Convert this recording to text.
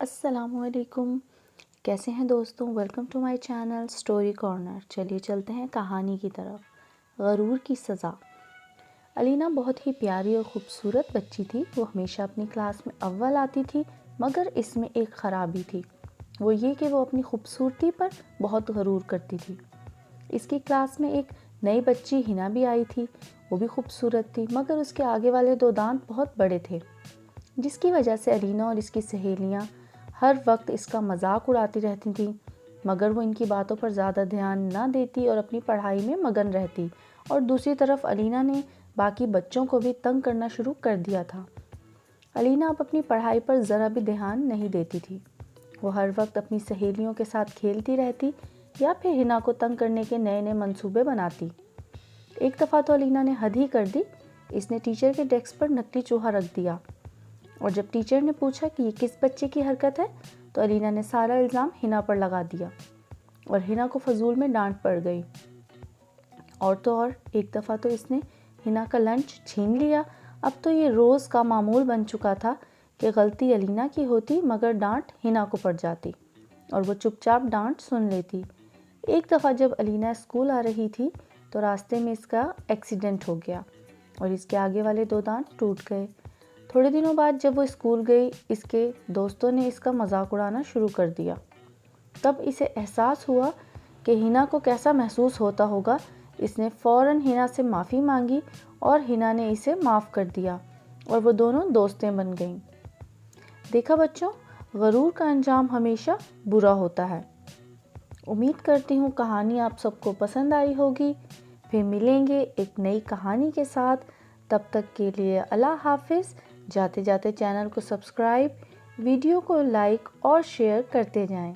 अस्सलामुअलैकुम। कैसे हैं दोस्तों? Welcome to my channel story corner. चलिए चलते हैं कहानी की तरफ। गरूर की सज़ा। अलीना बहुत ही प्यारी और ख़ूबसूरत बच्ची थी। वो हमेशा अपनी क्लास में अव्वल आती थी, मगर इसमें एक ख़राबी थी। वो ये कि वो अपनी खूबसूरती पर बहुत गरूर करती थी। इसकी क्लास में एक नई बच्ची हिना भी आई थी। वो भी खूबसूरत थी, मगर उसके आगे वाले 2 दांत बहुत बड़े थे, जिसकी वजह से अलीना और इसकी सहेलियाँ हर वक्त इसका मजाक उड़ाती रहती थीं, मगर वो इनकी बातों पर ज़्यादा ध्यान न देती और अपनी पढ़ाई में मगन रहती। और दूसरी तरफ अलीना ने बाकी बच्चों को भी तंग करना शुरू कर दिया था। अलीना अब अपनी पढ़ाई पर ज़रा भी ध्यान नहीं देती थी। वो हर वक्त अपनी सहेलियों के साथ खेलती रहती या फिर हिना को तंग करने के नए नए मंसूबे बनाती। एक दफ़ा तो अलीना ने हद ही कर दी। इसने टीचर के डेस्क पर नकली चूहा रख दिया, और जब टीचर ने पूछा कि ये किस बच्चे की हरकत है, तो अलीना ने सारा इल्ज़ाम हिना पर लगा दिया और हिना को फजूल में डांट पड़ गई। और तो और एक दफ़ा तो इसने हिना का लंच छीन लिया। अब तो ये रोज़ का मामूल बन चुका था कि गलती अलीना की होती, मगर डांट हिना को पड़ जाती और वो चुपचाप डांट सुन लेती। एक दफ़ा जब अलीना स्कूल आ रही थी, तो रास्ते में इसका एक्सीडेंट हो गया और इसके आगे वाले 2 दांत टूट गए। थोड़े दिनों बाद जब वो स्कूल गई, इसके दोस्तों ने इसका मजाक उड़ाना शुरू कर दिया। तब इसे एहसास हुआ कि हिना को कैसा महसूस होता होगा। इसने फ़ौरन हिना से माफ़ी मांगी और हिना ने इसे माफ़ कर दिया और वो दोनों दोस्तें बन गईं। देखा बच्चों, गरूर का अंजाम हमेशा बुरा होता है। उम्मीद करती हूँ कहानी आप सबको पसंद आई होगी। फिर मिलेंगे एक नई कहानी के साथ। तब तक के लिए अल्लाह हाफिज़। जाते जाते चैनल को सब्सक्राइब, वीडियो को लाइक और शेयर करते जाएं।